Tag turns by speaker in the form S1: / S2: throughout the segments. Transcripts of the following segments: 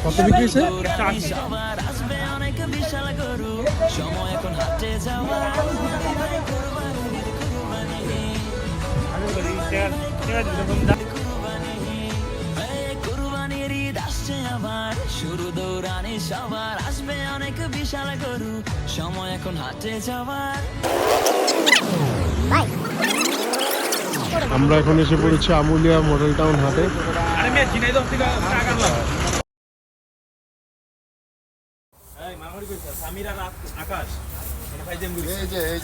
S1: কত বিক্রি হয়েছে?
S2: সবার আসবে অনেক বিশাল গরু, সময় এখন হাটে যাওয়া। কুরবানির ঈদ আসছে আবার, শুরু দৌড়ানি সবার, আসবে অনেক বিশাল গরু, সময় এখন হাটে যাওয়ার।
S1: আমরা এখন এসে পড়েছি আমুলিয়া মডেল টাউন হাটে।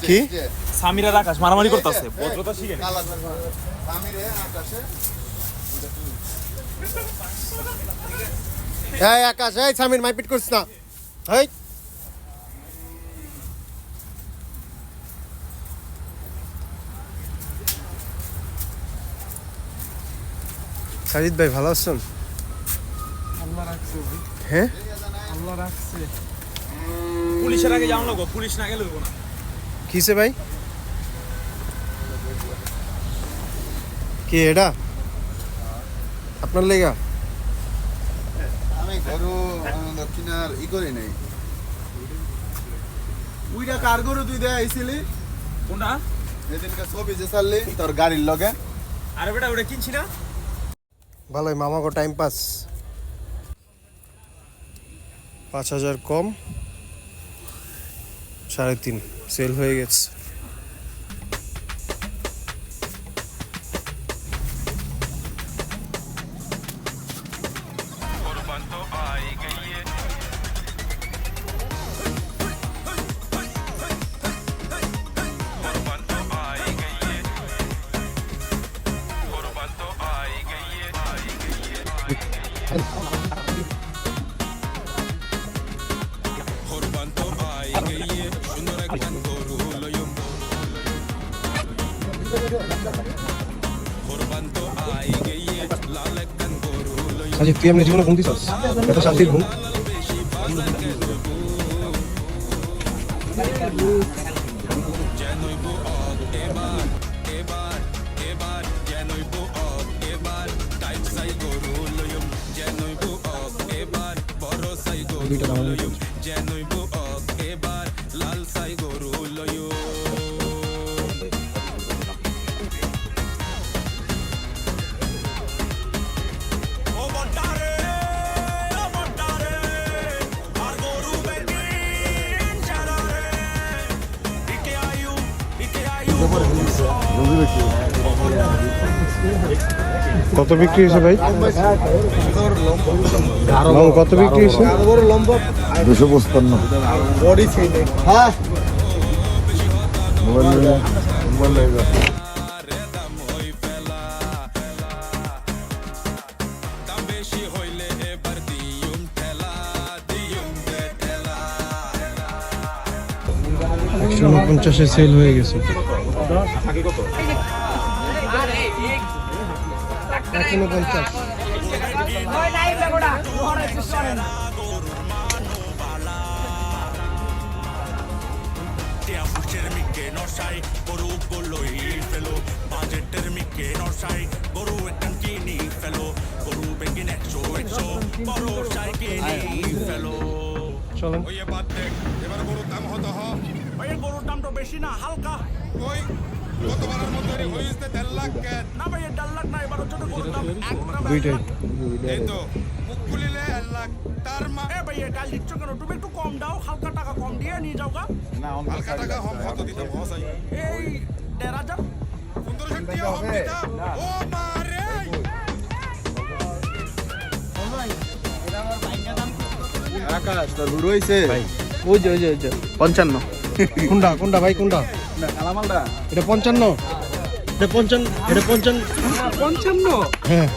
S1: কি
S3: সামিরার আকাশ মারামারি করতেছে, ভদ্রতা শিখে নে।
S1: এই আকাশ, এই সামির মাইপিট করছিস না। এই সাজিদ ভাই ভালো আছেন?
S3: আল্লাহ রাখছে ভাই,
S1: হ্যাঁ
S3: আল্লাহ রাখছে। পুলিশের আগে যাও না গো, পুলিশ না গেলে হইব না।
S1: কিসে ভাই? কি এটা আপনার লেগা?
S4: আমি গরু কিনার ই করি নাই। উইটা কার গরু তুই দেয়া আইছিলি?
S3: কোনটা?
S4: সেদিনকে ছবি যে ছাড়লি তোর গাড়ির লগে।
S3: আরে বেটা ওটা কিনছি না।
S1: ভালোই মামাকে টাইম পাস। 5000 কম 3.5 সেল হয়ে গেছে। আচ্ছা তুই এমনি জীবনে ঘুম দিছস? এত শান্তির ঘুম? কত বিক্রি হয়েছে ভাই? কত বিক্রি হয়েছে?
S4: 255। হ্যাঁ মোবাইল
S1: $150 সেল হয়ে গেছে। 150। চলেন।
S4: এবার গরুর দাম হতো
S3: গরুর দাম তো বেশি না, হালকা।
S4: ওই গতবারের মতো হইছে 1.5 লাখ কেন?
S3: না ভাই 1.5 লাখ না, এবার ছোট গরুর দাম
S1: দুইটাই।
S4: এই তো মুখ খুলিলে 1 লাখ। তার মা
S3: এ ভাই এটা দিচ্ছ কেন? তুমি একটু কম দাও, হালকা টাকা কম দিয়ে নিয়ে যাও গা।
S4: হালকা টাকা হম কত দিতে বসাই?
S3: এই 1.5,000।
S4: 1500 টাকা হম দিতাম। ও মারে আকাশ তোর গুরু হইছে ভাই।
S3: ওই যে 55।
S1: কোনটা কোনটা ভাই কোনটা?
S4: না কালামালটা
S1: এটা 55। এটা
S3: 55?
S1: হ্যাঁ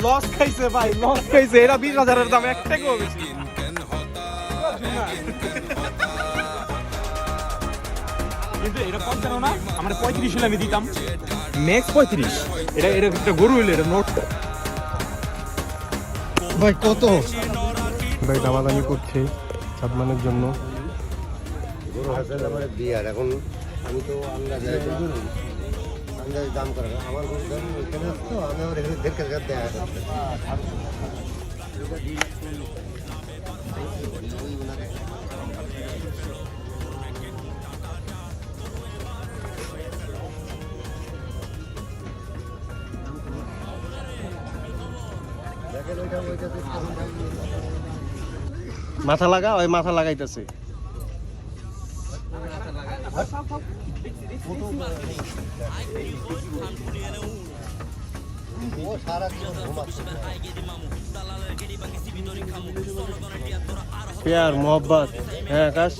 S3: লস খাইছে ভাই, লস খাইছে। এরা 20,000-এর দাম এক টাকাও বেশি। কিন্তু এটা 55 না, আমরা 35 হলে আমি দিতাম। ম্যাক্স 35। এটা একটা গরু হইলে এটা নোট।
S1: ভাই কত? ভাই দামাদামি করছে সাদমানের জন্য।
S5: গরু হাজার আমার বিয়ার এখন আমি তো আন্দাজে দাম করে না আমার গরু দাম এখানে তো আমি আবার এখানে দেখে দেয়া
S1: মাথা লাগা, ওই মাথা লাগাইতেছে।
S5: ও সারা জীবন ঘুমাচ্ছে।
S1: प्यार मोहब्बत है आकाश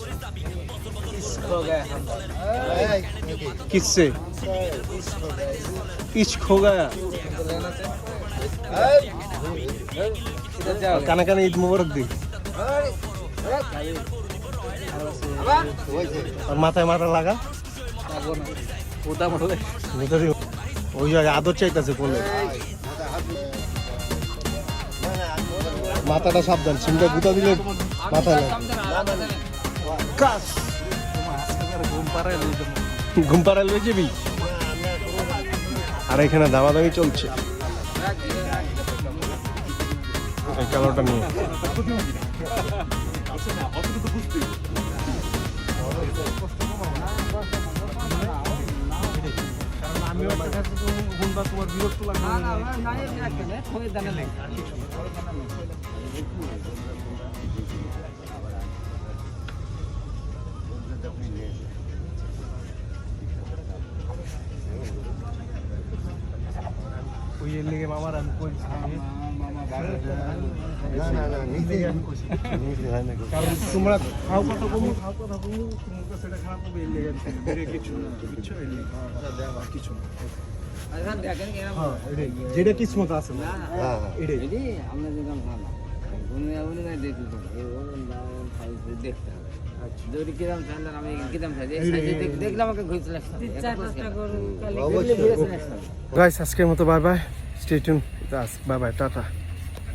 S1: किससे इश्क हो गया काना काना ईद मुबारक दी और माथाয় মাথা লাগা ওই জায়গায় আদর চাইতেছে কোলে মাথাটা সাবধান সিমটা গুতা দিলে মাথা লাগে কাস ঘুম পাড়ায় লয়ে যাবি আর এখানে দামাদামি চলছে এই কালোটা নিয়ে তোমার বিরক্ত লাগবে ওই এর লেগে মামার আমি কইছি কারণ তোমরা খাও কথা কমু তোমার কাছে এটা খারাপ হবে এর লেগে কিছু না বুঝছো এর লেগে কিছু না যেটা কিসমত আছে না এটাই
S6: আমরা যেরকম ভালো দুনিয়া বলে না দেখতে দেখতে হবে যদি কিরম চাইলেন আমি কিরম চাই দেখলে আমাকে ঘুরতে লাগছে
S1: গাইস আজকের মতো bye bye stay tune bye bye tata